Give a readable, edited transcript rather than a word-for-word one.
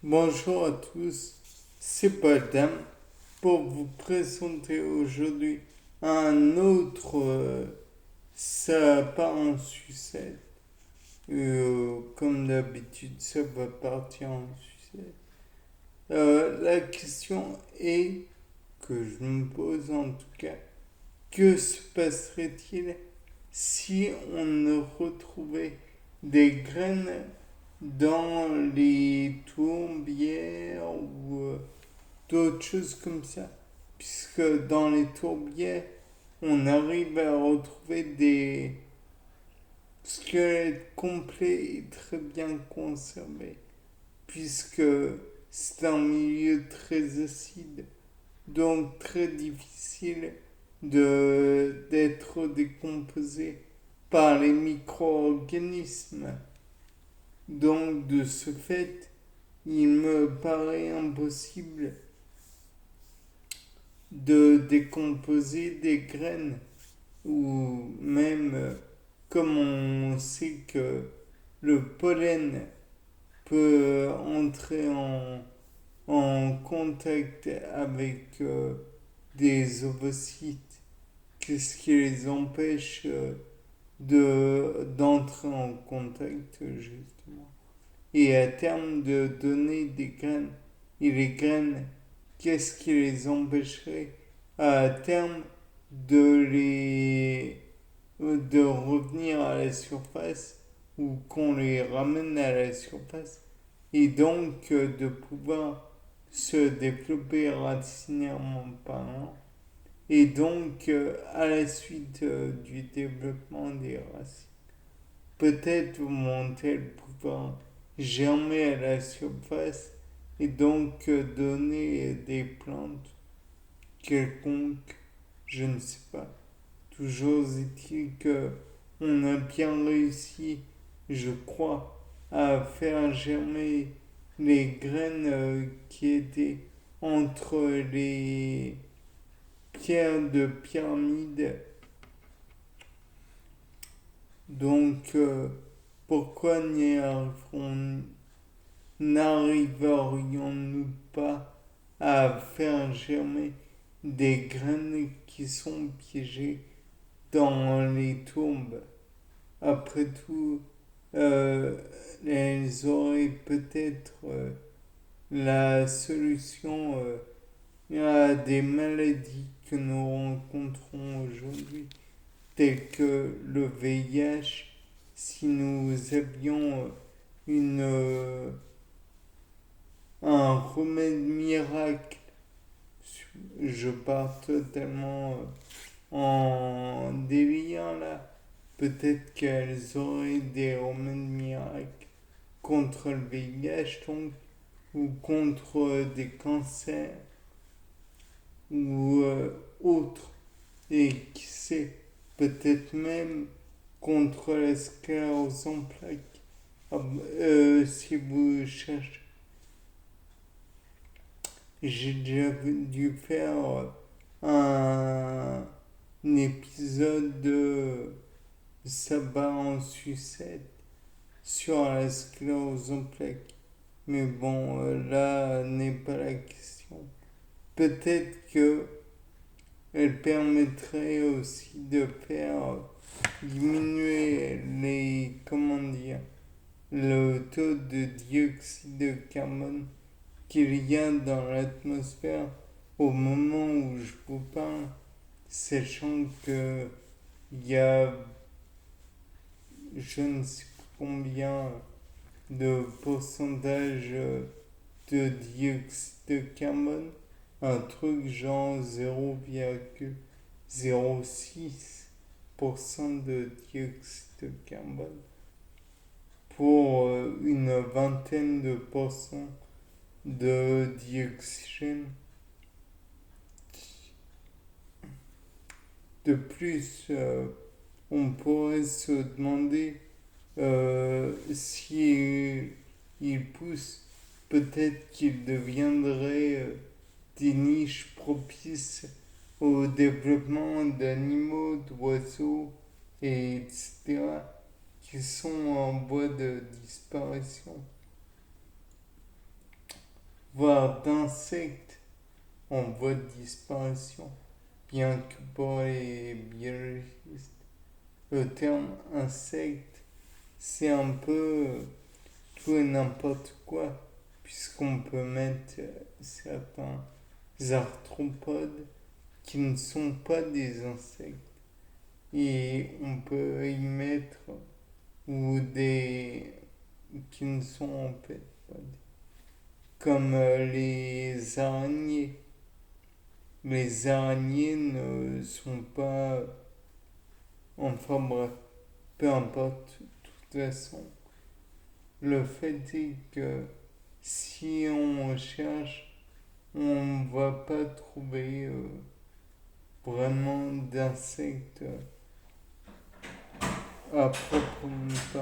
Bonjour à tous, c'est Badam pour vous présenter aujourd'hui un autre ça part en sucette. Comme d'habitude, ça va partir en sucette. La question est que je me pose en tout cas, que se passerait-il si on retrouvait des graines dans les tourbières ou d'autres choses comme ça? Puisque dans les tourbières, on arrive à retrouver des squelettes complets et très bien conservés, puisque c'est un milieu très acide, donc très difficile d'être décomposé par les micro-organismes. Donc de ce fait, il me paraît impossible de décomposer des graines ou même comme on sait que le pollen peut entrer en contact avec des ovocytes, qu'est-ce qui les empêche d'entrer en contact justement et à terme de donner des graines. Et les graines, qu'est-ce qui les empêcherait à terme de revenir à la surface ou qu'on les ramène à la surface et donc de pouvoir se développer racinairement parlant et donc à la suite du développement des racines peut-être vont-elles pouvoir germer à la surface et donc donner des plantes quelconques, je ne sais pas. Toujours est-il que on a bien réussi, je crois, à faire germer les graines qui étaient entre les pierres de pyramide. Donc, pourquoi n'arriverions-nous pas à faire germer des graines qui sont piégées dans les tourbes? Après tout, euh, elles auraient peut-être la solution à des maladies que nous rencontrons aujourd'hui, telles que le VIH, si nous avions une, un remède miracle. Je pars totalement en délire là. Peut-être qu'elles auraient des remèdes miracles contre le VIH donc, ou contre des cancers ou autres. Et qui sait, peut-être même contre la sclérose en plaques. Ah, si vous cherchez, j'ai déjà dû faire un épisode de Sabbat en sucette sur la sclérose en plaques. Mais bon, là n'est pas la question. Peut-être que elle permettrait aussi de faire diminuer les, comment dire, le taux de dioxyde de carbone qu'il y a dans l'atmosphère au moment où je vous parle, sachant que il y a je ne sais pas combien de pourcentage de dioxyde de carbone, un truc genre 0,06% de dioxyde de carbone pour une vingtaine de pourcents de dioxygène. De plus, on pourrait se demander si il pousse, peut-être qu'il deviendrait des niches propices au développement d'animaux, d'oiseaux, et etc., qui sont en voie de disparition. voire d'insectes en voie de disparition, bien que pour les biologistes, le terme insecte, c'est un peu tout et n'importe quoi, puisqu'on peut mettre certains arthropodes qui ne sont pas des insectes. Et on peut y mettre ou des qui ne sont en fait pas comme les araignées. Les araignées ne sont pas, enfin bref, peu importe, de toute façon. Le fait est que si on cherche, on ne va pas trouver vraiment d'insectes à proprement parler.